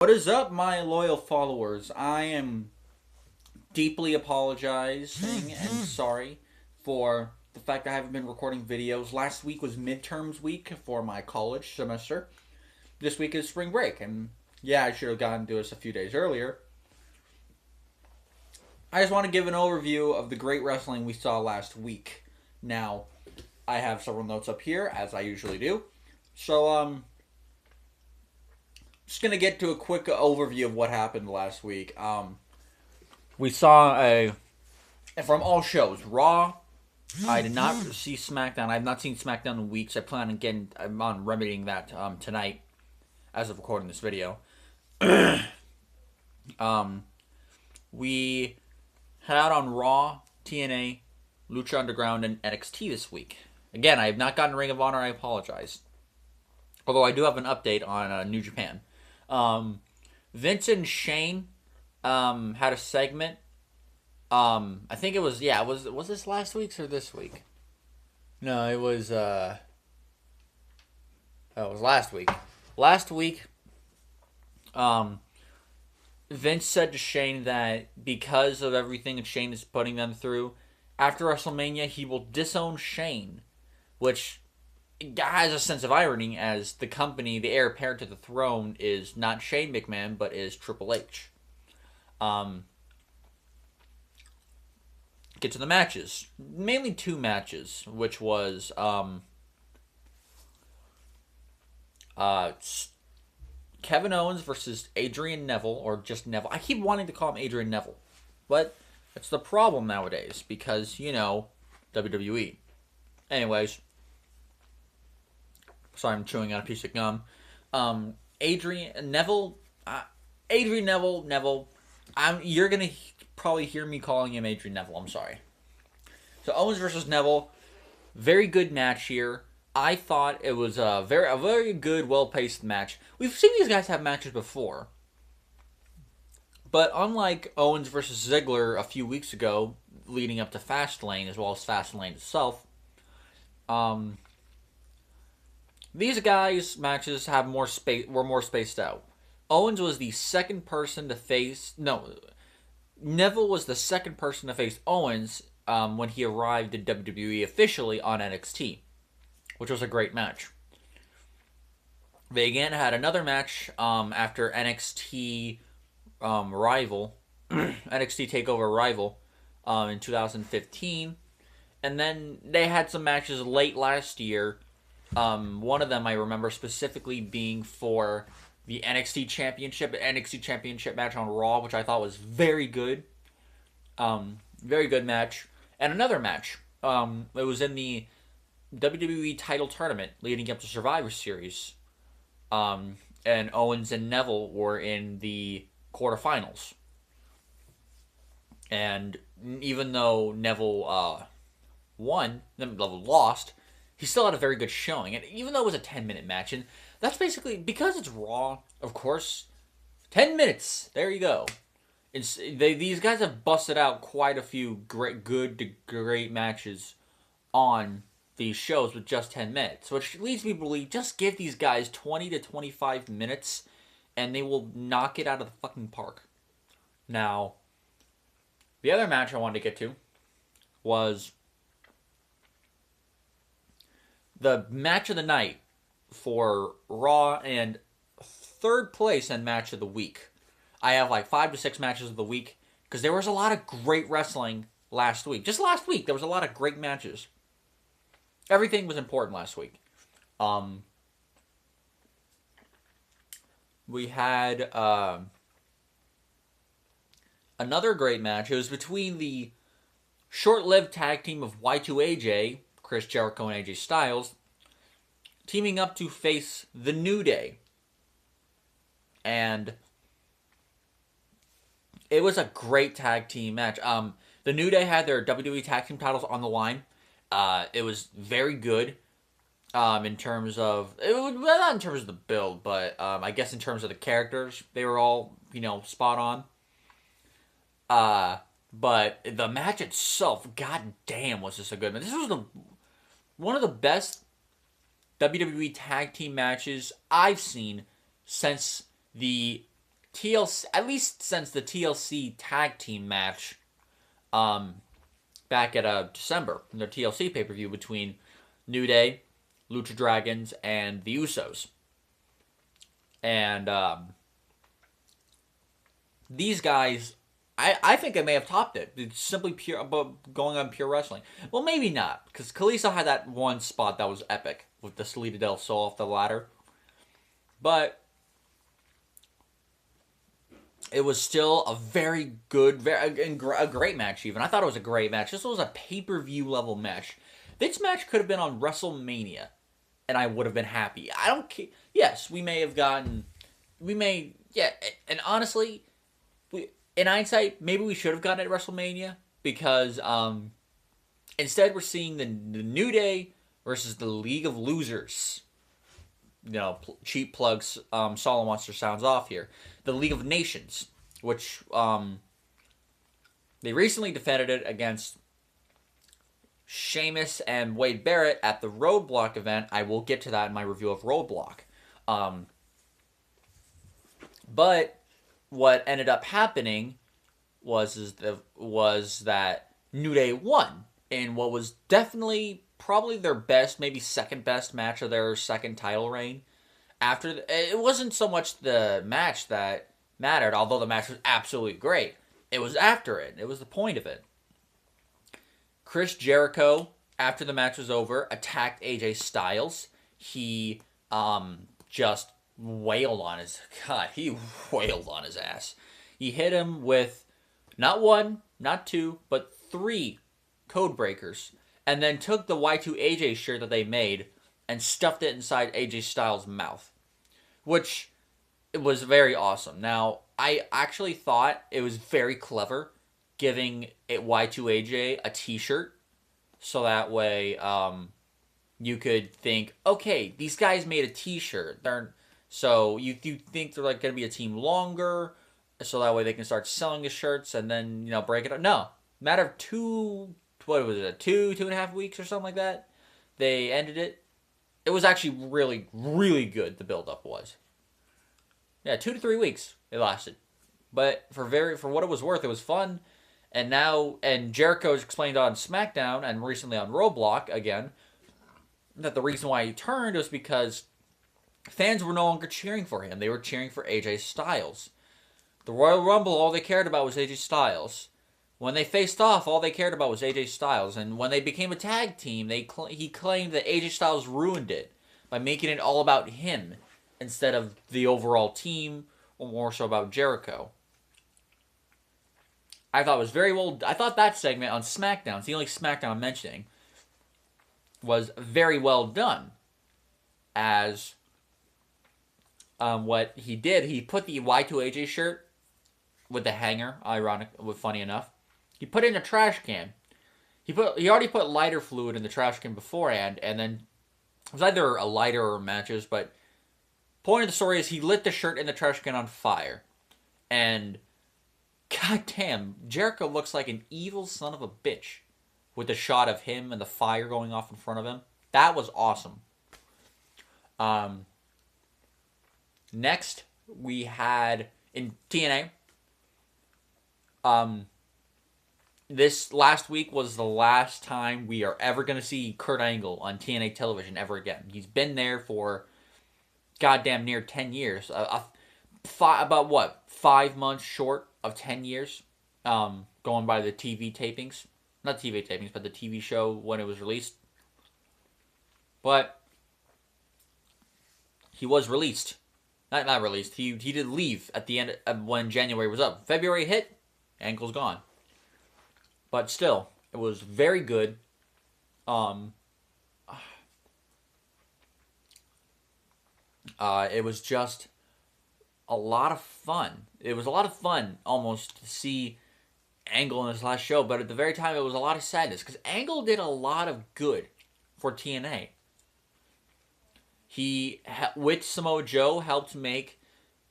What is up, my loyal followers? I am deeply apologizing and sorry for the fact I haven't been recording videos. Last week was midterms week for my college semester. This week is spring break, and yeah, I should have gotten to this a few days earlier. I just want to give an overview of the great wrestling we saw last week. Now, I have several notes up here, as I usually do. So, just gonna get to a quick overview of what happened last week. We saw from all shows, Raw. I did not see SmackDown. I have not seen SmackDown in weeks. I plan on I'm on remedying that tonight, as of recording this video. We had out on Raw, TNA, Lucha Underground, and NXT this week. Again, I have not gotten Ring of Honor. I apologize. Although I do have an update on New Japan. Vince and Shane had a segment. I think it was was this last week's or this week? No, it was it was last week. Last week, Vince said to Shane that because of everything that Shane is putting them through, after WrestleMania he will disown Shane, which has a sense of irony as the company, the heir apparent to the throne, is not Shane McMahon, but is Triple H. Get to the matches. Mainly two matches, which was Kevin Owens versus Adrian Neville, or just Neville. I keep wanting to call him Adrian Neville, but it's the problem nowadays because, WWE. Anyways, sorry, I'm chewing on a piece of gum. Adrian Neville. You're gonna probably hear me calling him Adrian Neville. I'm sorry. So Owens versus Neville, very good match here. I thought it was a very good, well-paced match. We've seen these guys have matches before, but unlike Owens versus Ziggler a few weeks ago, leading up to Fastlane as well as Fastlane itself, these guys' matches have were more spaced out. Owens was the second person to face Neville was the second person to face Owens when he arrived in WWE officially on NXT, which was a great match. They again had another match after NXT Rival, NXT Takeover Rival in 2015, and then they had some matches late last year. One of them I remember specifically being for the NXT Championship match on Raw, which I thought was very good. Very good match. And another match. It was in the WWE title tournament leading up to Survivor Series. And Owens and Neville were in the quarterfinals. And even though Neville lost, he still had a very good showing. And even though it was a 10-minute match, and that's basically, because it's Raw, of course, 10 minutes, there you go. These guys have busted out quite a few good to great matches on these shows with just 10 minutes, which leads me to believe just give these guys 20 to 25 minutes and they will knock it out of the fucking park. Now, the other match I wanted to get to was the match of the night for Raw and third place and match of the week. I have like 5 to 6 matches of the week because there was a lot of great wrestling last week. Just last week, there was a lot of great matches. Everything was important last week. We had another great match. It was between the short-lived tag team of Y2AJ, Chris Jericho and AJ Styles, teaming up to face the New Day. And it was a great tag team match. The New Day had their WWE tag team titles on the line. It was very good in terms of... not in terms of the build, but I guess in terms of the characters. They were all, spot on. But the match itself, god damn, was this a good match. This was one of the best WWE tag team matches I've seen since the TLC, at least since the TLC tag team match, back at December, in their TLC pay-per-view between New Day, Lucha Dragons, and the Usos. And these guys, I think they may have topped it. It's simply pure about going on pure wrestling. Well, maybe not, because Kalisto had that one spot that was epic with the Salida del Sol off the ladder. But it was still a very good, a great match even. I thought it was a great match. This was a pay-per-view level match. This match could have been on WrestleMania, and I would have been happy. I don't care. Yes, we may have gotten... and honestly, in hindsight, maybe we should have gotten it at WrestleMania, because instead we're seeing the New Day versus the League of Losers. Cheap plugs, Solid Monster sounds off here. The League of Nations, which they recently defended it against Sheamus and Wade Barrett at the Roadblock event. I will get to that in my review of Roadblock. But what ended up happening was that New Day won in what was definitely probably their best, maybe second best match of their second title reign. It wasn't so much the match that mattered, although the match was absolutely great. It was after it. It was the point of it. Chris Jericho, after the match was over, attacked AJ Styles. He just wailed on his... God, he wailed on his ass. He hit him with not one, not two, but 3 code breakers. And then took the Y2AJ shirt that they made and stuffed it inside AJ Styles' mouth. Which it was very awesome. Now, I actually thought it was very clever giving it Y2AJ a t-shirt. So that way you could think, okay, these guys made a t-shirt. So you think they're like going to be a team longer, so that way they can start selling the shirts and then, break it up. No. Matter of 2 and a half weeks or something like that, they ended it. It was actually really, really good, the build-up was. Yeah, 2 to 3 weeks it lasted. But for what it was worth, it was fun. And Jericho's explained on SmackDown and recently on Roadblock again that the reason why he turned was because fans were no longer cheering for him. They were cheering for AJ Styles. The Royal Rumble, all they cared about was AJ Styles. When they faced off, all they cared about was AJ Styles. And when they became a tag team, he claimed that AJ Styles ruined it by making it all about him instead of the overall team, or more so about Jericho. I thought it was very well... I thought that segment on SmackDown, it's the only SmackDown I'm mentioning, was very well done. As what he did, he put the Y2AJ shirt with the hanger, funny enough. He put it in a trash can. He already put lighter fluid in the trash can beforehand, and then it was either a lighter or matches, but point of the story is he lit the shirt in the trash can on fire. And goddamn, Jericho looks like an evil son of a bitch with the shot of him and the fire going off in front of him. That was awesome. Next, we had in TNA. This last week was the last time we are ever going to see Kurt Angle on TNA television ever again. He's been there for goddamn near 10 years. About what? 5 months short of 10 years. Going by the TV tapings. Not TV tapings, but the TV show when it was released. But he was released. Not released. He did leave at the end of when January was up. February hit, Angle's gone. But still, it was very good. It was just a lot of fun. It was a lot of fun almost to see Angle in his last show, but at the very time it was a lot of sadness because Angle did a lot of good for TNA. He, with Samoa Joe, helped make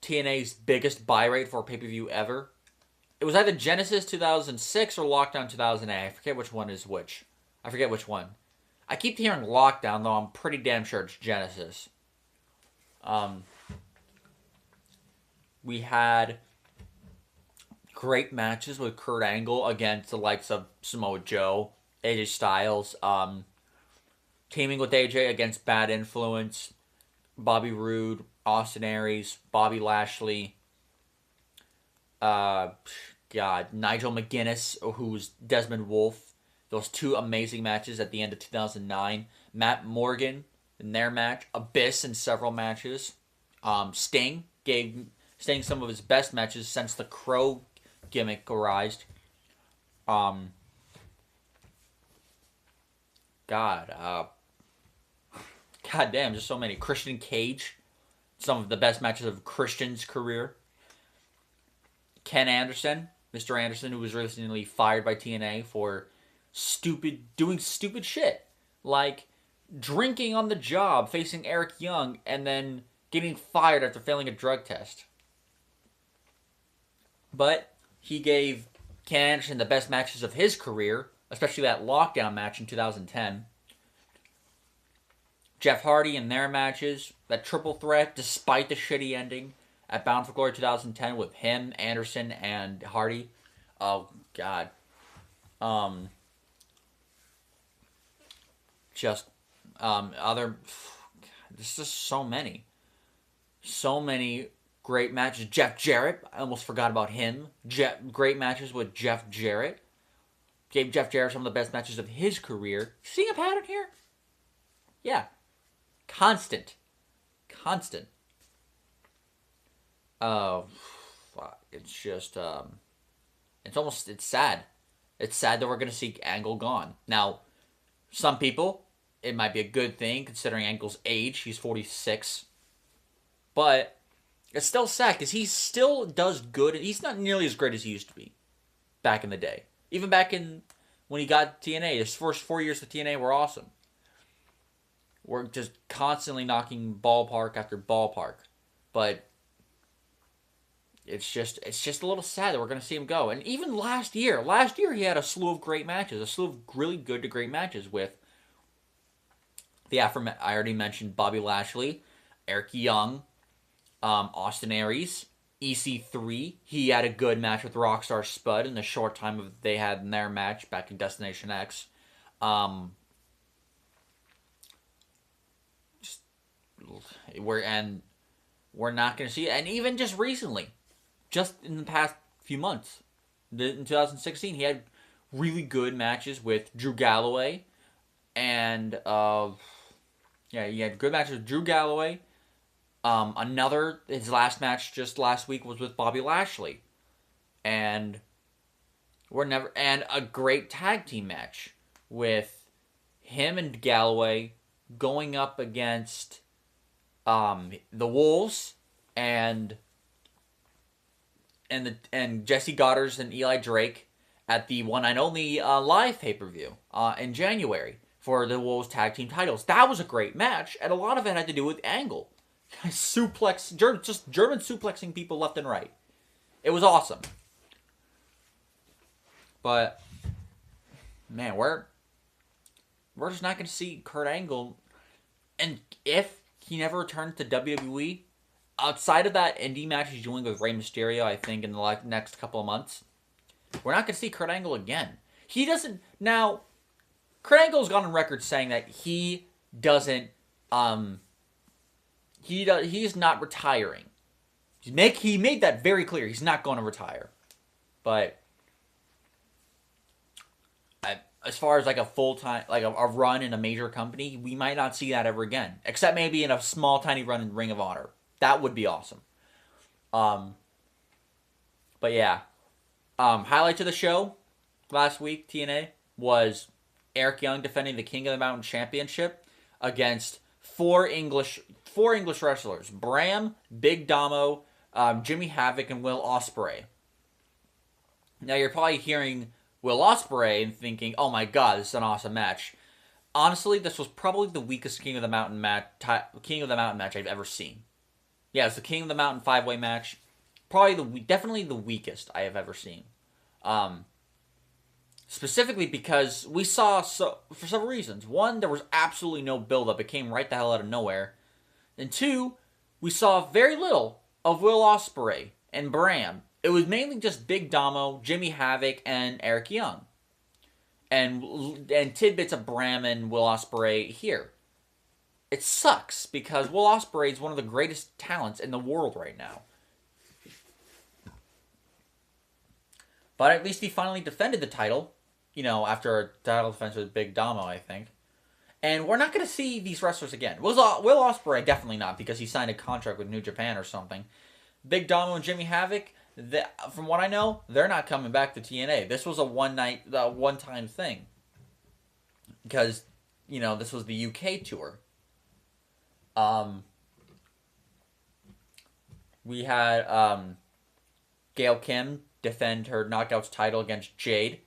TNA's biggest buy rate for a pay-per-view ever. It was either Genesis 2006 or Lockdown 2008. I forget which one is which. I forget which one. I keep hearing Lockdown, though I'm pretty damn sure it's Genesis. We had great matches with Kurt Angle against the likes of Samoa Joe, AJ Styles, teaming with AJ against Bad Influence, Bobby Roode, Austin Aries, Bobby Lashley, Nigel McGuinness, who's Desmond Wolfe. Those two amazing matches at the end of 2009. Matt Morgan in their match. Abyss in several matches. Sting gave Sting some of his best matches since the Crow gimmick arose. God damn, just so many. Christian Cage, some of the best matches of Christian's career. Ken Anderson, Mr. Anderson, who was recently fired by TNA for doing stupid shit. Like drinking on the job, facing Eric Young, and then getting fired after failing a drug test. But he gave Ken Anderson the best matches of his career, especially that lockdown match in 2010. Jeff Hardy in their matches, that triple threat, despite the shitty ending at Bound for Glory 2010 with him, Anderson, and Hardy. Oh, God. There's just so many. So many great matches. Jeff Jarrett, I almost forgot about him. Great matches with Jeff Jarrett. Gave Jeff Jarrett some of the best matches of his career. Seeing a pattern here? Yeah. Constant. Oh, fuck. It's just, it's sad. It's sad that we're going to see Angle gone. Now, some people, it might be a good thing considering Angle's age. He's 46. But it's still sad because he still does good. He's not nearly as great as he used to be back in the day. Even back in when he got TNA, his first 4 years of TNA were awesome. We're just constantly knocking ballpark after ballpark. But it's just a little sad that we're going to see him go. And even last year he had a slew of great matches, a slew of really good to great matches with I already mentioned Bobby Lashley, Eric Young, Austin Aries, EC3. He had a good match with Rockstar Spud in the short time they had in their match back in Destination X. We're not going to see it. And even just recently, just in the past few months, in 2016, he had really good matches with Drew Galloway. And, he had good matches with Drew Galloway. His last match just last week was with Bobby Lashley. And a great tag team match with him and Galloway going up against the Wolves and Jesse Goddard and Eli Drake at the one and only live pay-per-view in January for the Wolves tag team titles. That was a great match, and a lot of it had to do with Angle. Just German suplexing people left and right. It was awesome. But man, we're just not going to see Kurt Angle, and if he never returns to WWE, outside of that indie match he's doing with Rey Mysterio, I think in the next couple of months, we're not going to see Kurt Angle again. Kurt Angle's gone on record saying that he's not retiring. He made that very clear. He's not going to retire. But as far as like a full-time, like a run in a major company, we might not see that ever again. Except maybe in a small, tiny run in Ring of Honor. That would be awesome. But yeah. Highlights of the show last week, TNA, was Eric Young defending the King of the Mountain Championship against four English wrestlers. Bram, Big Damo, Jimmy Havoc, and Will Ospreay. Now you're probably hearing Will Ospreay and thinking, oh my god, this is an awesome match. Honestly, this was probably the weakest King of the Mountain match I've ever seen. Yeah, it's the King of the Mountain 5-way match. Definitely the weakest I have ever seen. Specifically because we saw, for several reasons. One, there was absolutely no build-up. It came right the hell out of nowhere. And two, we saw very little of Will Ospreay and Bram. It was mainly just Big Damo, Jimmy Havoc, and Eric Young. And tidbits of Bram and Will Ospreay here. It sucks because Will Ospreay is one of the greatest talents in the world right now. But at least he finally defended the title, after a title defense with Big Damo, I think. And we're not going to see these wrestlers again. Will Ospreay, definitely not, because he signed a contract with New Japan or something. Big Damo and Jimmy Havoc, from what I know, they're not coming back to TNA. This was a one-time thing. Because, this was the UK tour. We had Gail Kim defend her Knockouts title against Jade.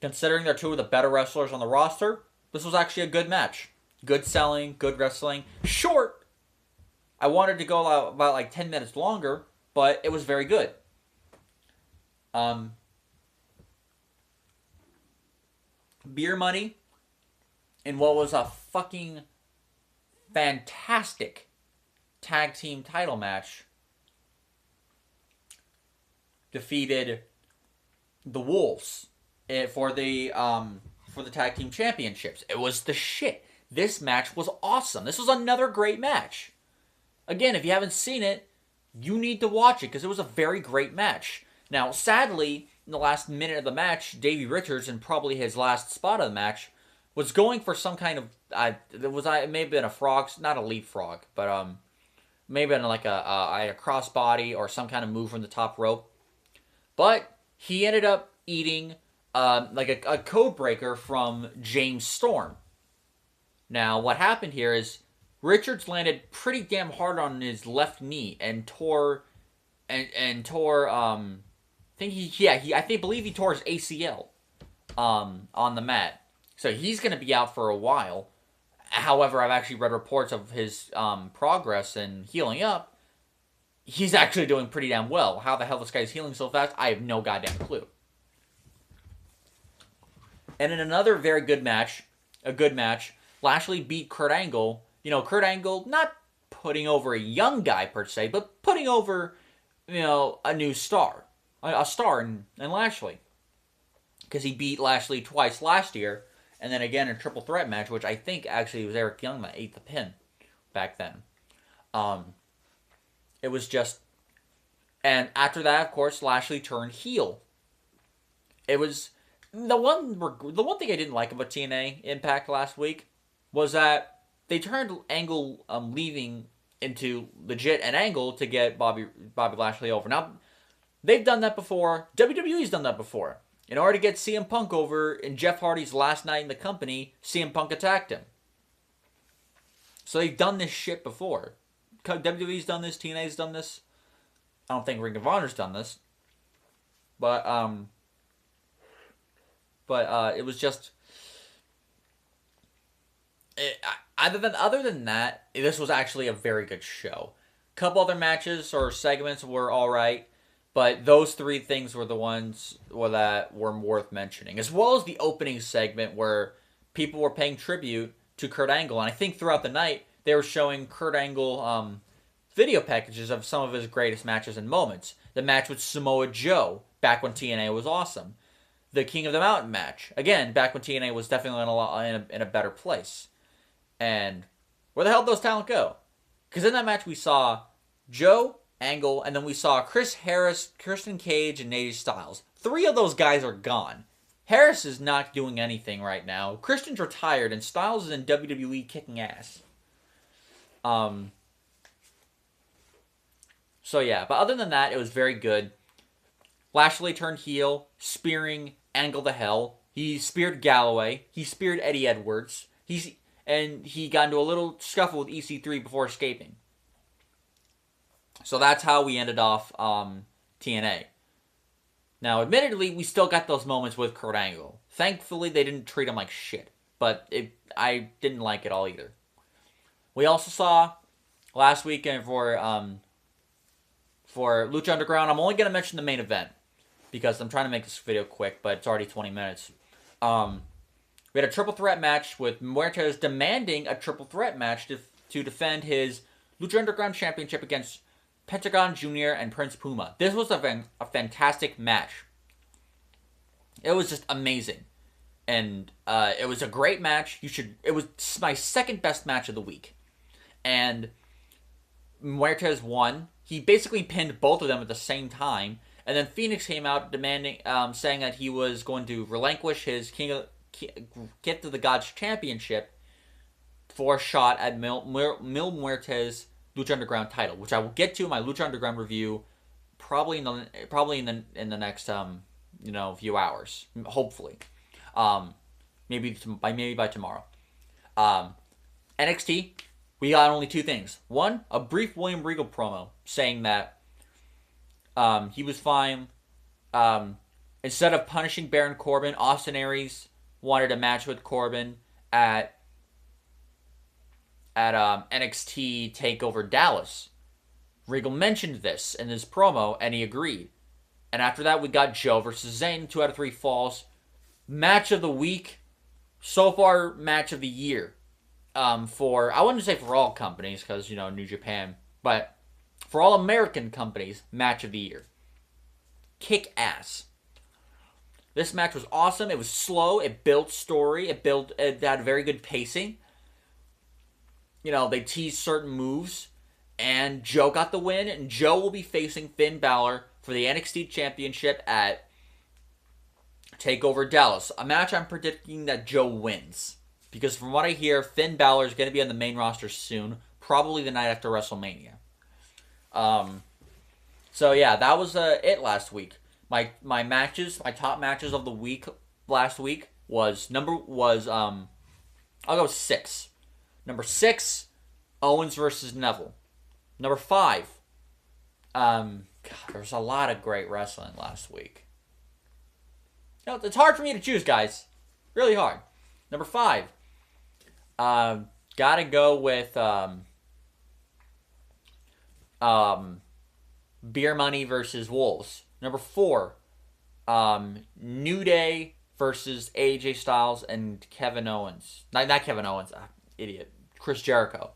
Considering they're two of the better wrestlers on the roster, this was actually a good match. Good selling, good wrestling. Short. I wanted to go out about 10 minutes longer, but it was very good. Beer Money in what was a fucking fantastic tag team title match defeated the Wolves for the tag team championships. It was the shit. This match was awesome. This was another great match. Again, if you haven't seen it, you need to watch it because it was a very great match. Now, sadly, in the last minute of the match, Davey Richards, in probably his last spot of the match, was going for some kind of it may have been a frog, not a leap frog, but maybe been like a crossbody or some kind of move from the top rope. But he ended up eating a code breaker from James Storm. Now, what happened here is Richards landed pretty damn hard on his left knee and tore I believe he tore his ACL on the mat. So he's going to be out for a while. However, I've actually read reports of his progress and healing up. He's actually doing pretty damn well. How the hell this guy's healing so fast, I have no goddamn clue. And in another very good match, Lashley beat Kurt Angle. Kurt Angle not putting over a young guy per se, but putting over, a new star. A star in Lashley. Because he beat Lashley twice last year, and then again in a triple threat match, which I think actually was Eric Young that ate the pin back then. It was just... And after that, of course, Lashley turned heel. It was... The one thing I didn't like about TNA Impact last week was that they turned Angle leaving into legit an angle to get Bobby Lashley over. Now, they've done that before. WWE's done that before. In order to get CM Punk over in Jeff Hardy's last night in the company, CM Punk attacked him. So they've done this shit before. WWE's done this, TNA's done this. I don't think Ring of Honor's done this. But it was just... Other than that, this was actually a very good show. A couple other matches or segments were alright, but those three things were the ones that were worth mentioning. As well as the opening segment where people were paying tribute to Kurt Angle. And I think throughout the night, they were showing Kurt Angle video packages of some of his greatest matches and moments. The match with Samoa Joe, back when TNA was awesome. The King of the Mountain match, again, back when TNA was definitely in a better place. And where the hell did those talent go? Because in that match we saw Joe, Angle, and then we saw Chris Harris, Kirsten Cage, and AJ Styles. 3 of those guys are gone. Harris is not doing anything right now. Christian's retired, and Styles is in WWE kicking ass. So yeah, but other than that, it was very good. Lashley turned heel, spearing Angle to hell. He speared Galloway. He speared Eddie Edwards. And he got into a little scuffle with EC3 before escaping. So that's how we ended off TNA. Now, admittedly, we still got those moments with Kurt Angle. Thankfully, they didn't treat him like shit. But I didn't like it all either. We also saw last weekend for Lucha Underground. I'm only going to mention the main event because I'm trying to make this video quick, but it's already 20 minutes. We had a triple threat match with Muertes demanding a triple threat match to defend his Lucha Underground Championship against Pentagon Jr. and Prince Puma. This was a fantastic match. It was just amazing. And it was a great match. It was my second best match of the week. And Muertes won. He basically pinned both of them at the same time. And then Phoenix came out demanding, saying that he was going to relinquish his Gift of the Gods championship for a shot at Mil Muertes' Lucha Underground title, which I will get to in my Lucha Underground review probably in the next few hours, hopefully. Maybe by tomorrow. NXT, we got only two things. One, a brief William Regal promo saying that he was fine. Instead of punishing Baron Corbin, Austin Aries wanted a match with Corbin at NXT TakeOver Dallas. Regal mentioned this in his promo, and he agreed. And after that, we got Joe versus Zayn, 2 out of 3 falls. Match of the week. So far, match of the year. I wouldn't say for all companies, because, New Japan. But for all American companies, match of the year. Kick ass. This match was awesome. It was slow. It built story. It had very good pacing. They teased certain moves. And Joe got the win. And Joe will be facing Finn Balor for the NXT Championship at TakeOver Dallas. A match I'm predicting that Joe wins. Because from what I hear, Finn Balor is going to be on the main roster soon. Probably the night after WrestleMania. So yeah, that was it last week. My top matches of the week last week I'll go 6. Number 6, Owens versus Neville. Number 5, God, there was a lot of great wrestling last week. It's hard for me to choose, guys. Really hard. Number 5, gotta go with Beer Money versus Wolves. Number 4, New Day versus AJ Styles and Kevin Owens. Not Kevin Owens, idiot. Chris Jericho.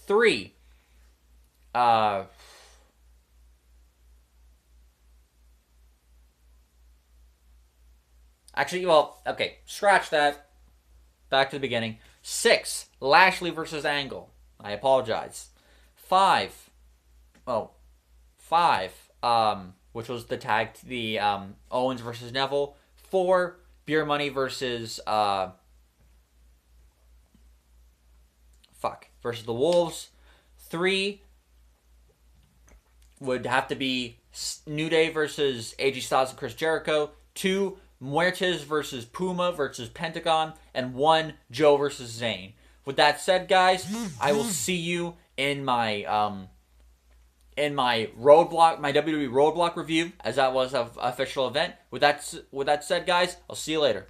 3, scratch that. Back to the beginning. 6, Lashley versus Angle. I apologize. 5, which was the Owens versus Neville. 4, Beer Money versus versus the Wolves. 3 would have to be New Day versus AJ Styles and Chris Jericho. 2, Muertes versus Puma versus Pentagon. And 1, Joe versus Zayn. With that said, guys, I will see you in my Roadblock, my WWE Roadblock review, as that was an official event. With that said, guys, I'll see you later.